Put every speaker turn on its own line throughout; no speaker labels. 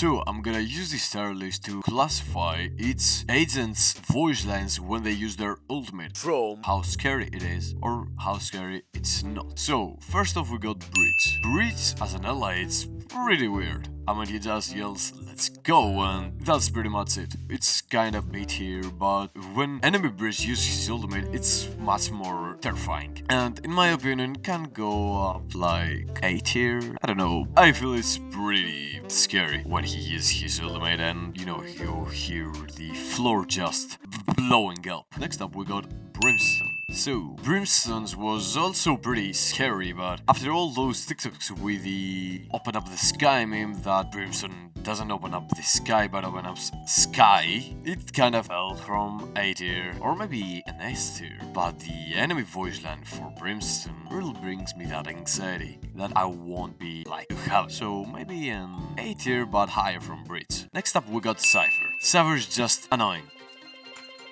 So I'm gonna use this tier list to classify its agents' voice lines when they use their ultimate, from how scary it is or how scary it's not. So first off we got Breach. Breach as an ally, it's pretty weird. I mean, he just yells, "Let's go," and that's pretty much it. It's kind of mid tier, but when enemy Breach uses his ultimate, it's much more terrifying. And in my opinion, can go up like A tier. I don't know. I feel it's pretty scary when he uses his ultimate, and you know, you hear the floor just blowing up. Next up, we got Brimstone. So, Brimstone's was also pretty scary, but after all those TikToks with the open up the sky meme that Brimstone doesn't open up the sky but open up sky, it kind of fell from A tier or maybe an S tier. But the enemy voice line for Brimstone really brings me that anxiety that I won't be like to have. So maybe an A tier but higher from Breach. Next up we got Cypher. Cypher's just annoying.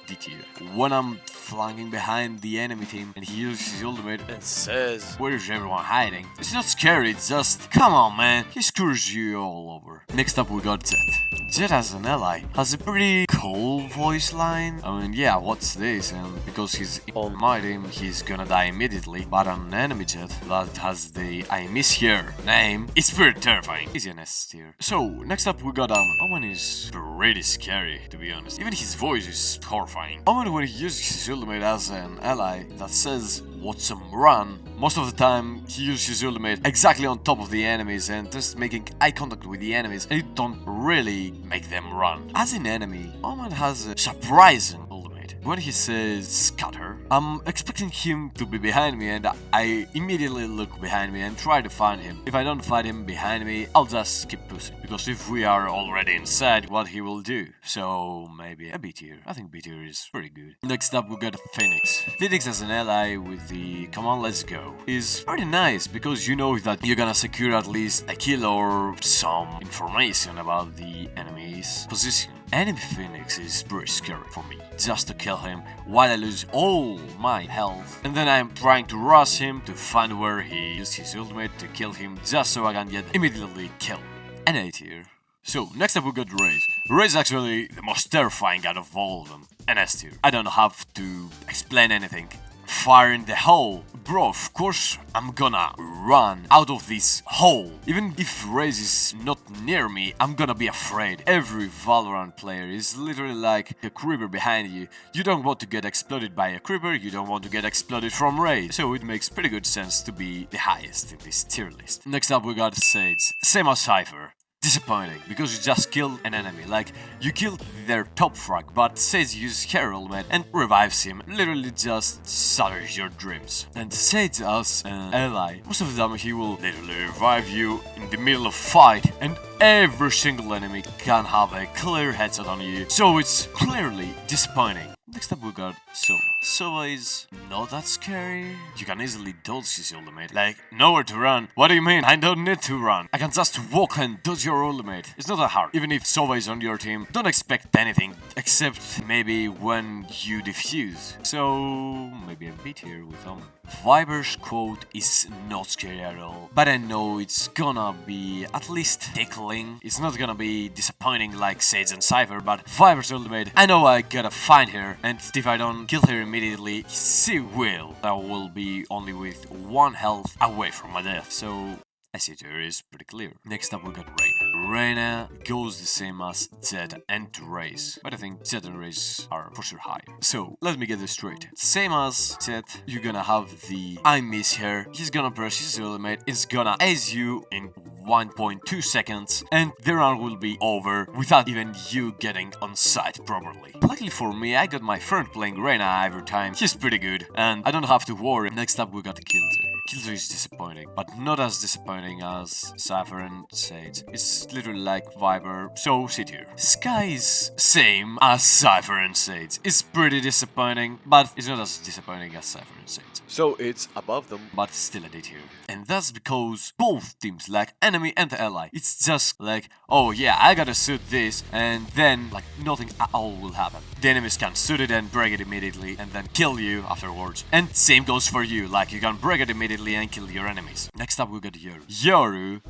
D tier. When I'm flanking behind the enemy team and he uses his ultimate and says, "Where is everyone hiding?" It's not scary, it's just, come on man, he screws you all over. Next up we got Jet. Jet as an ally has a pretty cool voice line. I mean, yeah, what's this? And because he's on my team, he's gonna die immediately. But an enemy Jet that has the "I miss here" name, it's pretty terrifying. He's an S tier. So, next up we got Omen. Omen is pretty scary, to be honest. Even his voice is horrifying. Omen, when he uses his ultimate as an ally that says, "Watch him run," most of the time he uses his ultimate exactly on top of the enemies and just making eye contact with the enemies, and you don't really make them run. As an enemy, Omen has a surprising ultimate. When he says "scatter," I'm expecting him to be behind me, and I immediately look behind me and try to find him. If I don't find him behind me, I'll just keep pushing, because if we are already inside, what he will do. So maybe a B tier. I think B tier is pretty good. Next up we got Phoenix. Phoenix as an ally with the "come on let's go" is pretty nice, because you know that you're gonna secure at least a kill or some information about the enemy's position. Enemy Phoenix is pretty scary for me, just to kill him while I lose all my health, and then I'm trying to rush him to find where he used his ultimate to kill him, just so I can get immediately killed. An A tier. So, next up we got Raze. Raze is actually the most terrifying out of all of them. An S tier. I don't have to explain anything. Fire in the hole. Bro, of course I'm gonna run out of this hole. Even if Raze is not near me, I'm gonna be afraid. Every Valorant player is literally like a creeper behind you. You don't want to get exploded by a creeper, you don't want to get exploded from Raze. So it makes pretty good sense to be the highest in this tier list. Next up we got Sage. Same as Cypher. Disappointing, because you just killed an enemy, like, you killed their top frag, but Sage uses her ultimate and revives him, literally just shatters your dreams. And Sage as an ally, most of the time he will literally revive you in the middle of fight, and every single enemy can have a clear headshot on you, so it's clearly disappointing. Next up we got Sova. Sova is not that scary. You can easily dodge his ultimate. Like, nowhere to run. What do you mean? I don't need to run. I can just walk and dodge your ultimate. It's not that hard. Even if Sova is on your team, don't expect anything. Except maybe when you defuse. So, maybe a bit here with Omen. Viper's quote is not scary at all. But I know it's gonna be at least tickling. It's not gonna be disappointing like Sage and Cypher, but Viper's ultimate, I know I gotta find her. And if I don't kill her immediately, she will. I will be only with 1 health away from my death, so I see her is pretty clear. Next up we got Reyna. Reyna goes the same as Jet and Raze, but I think Jet and Raze are for sure higher. So, let me get this straight. Same as Jet, you're gonna have the "I miss her," he's gonna press his ultimate, it's gonna ace you in 1.2 seconds, and the round will be over without even you getting on site properly. Luckily for me, I got my friend playing Reyna every time, he's pretty good, and I don't have to worry. Next up we got Killjoy. Killjoy is disappointing, but not as disappointing as Cypher and Sage. It's literally like Viper, so C tier. Sky is same as Cypher and Sage. It's pretty disappointing, but it's not as disappointing as Cypher and Sage. So it's above them, but still a D tier. And that's because both teams lack enemy and ally. It's just like, oh yeah, I gotta shoot this, and then like nothing at all will happen. The enemies can shoot it and break it immediately, and then kill you afterwards. And same goes for you, like you can break it immediately and kill your enemies. Next up we got Yoru. Yoru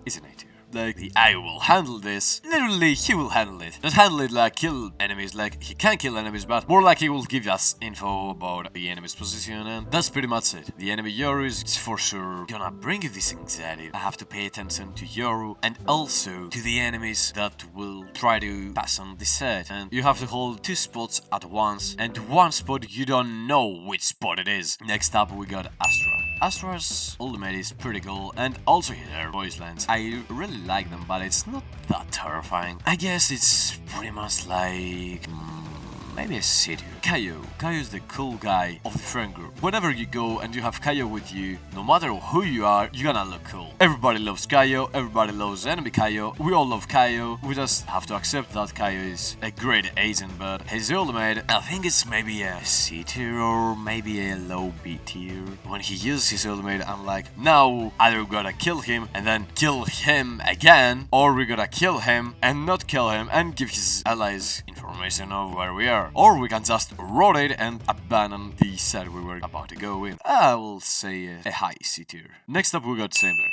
is an A tier. like the I will handle this. Literally, he will handle it. Not handle it like kill enemies, like he can kill enemies, but more like he will give us info about the enemy's position, and that's pretty much it. The enemy Yoru is for sure gonna bring you this anxiety. I have to pay attention to Yoru and also to the enemies that will try to pass on the set, and you have to hold 2 spots at once, and one spot you don't know which spot it is. Next up we got Astra. Astra's ultimate is pretty cool, and also her voice lines. I really like them, but it's not that terrifying. I guess it's pretty much like... maybe a city. Kaio. Kaio is the cool guy of the friend group. Whenever you go and you have Kaio with you, no matter who you are, you're gonna look cool. Everybody loves Kaio, everybody loves enemy Kaio, we all love Kaio. We just have to accept that Kaio is a great agent, but his ultimate, I think it's maybe a C tier or maybe a low B tier. When he uses his ultimate, I'm like, now either we gotta kill him and then kill him again, or we gotta kill him and not kill him and give his allies information of where we are. Or we can just rotate and abandon the set we were about to go in. I will say a high C tier. Next up we got Saber.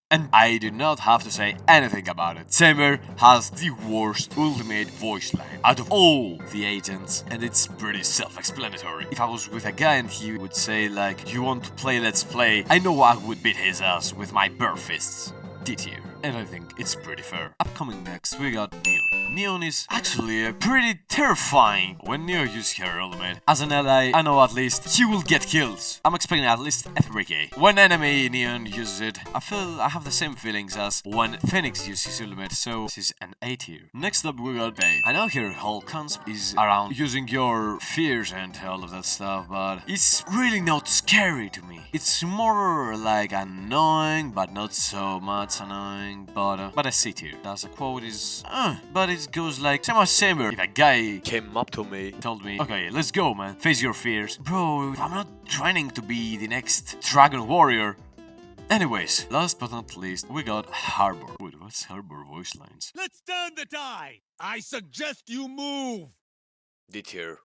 And I do not have to say anything about it. Saber has the worst ultimate voice line out of all the agents, and it's pretty self-explanatory. If I was with a guy and he would say like, you want to play, let's play, I know I would beat his ass with my bare fists. D tier. And I think it's pretty fair. Upcoming next, we got Neon. Neon is actually pretty terrifying. When Neo uses her ultimate, as an ally, I know at least she will get kills. I'm expecting at least a 3k. When enemy Neon uses it, I feel I have the same feelings as when Phoenix uses his ultimate, so this is an A tier. Next up, we got Bait. I know her whole concept is around using your fears and all of that stuff, but it's really not scary to me. It's more like annoying, but not so much annoying, but a C tier. That's a quote is, but it goes like, same as Saber. If a guy came up to me, told me, okay, let's go, man, face your fears. Bro, I'm not training to be the next Dragon Warrior. Anyways, last but not least, we got Harbor. Wait, what's Harbor voice lines?
Let's turn the tide. I suggest you move.
D tier.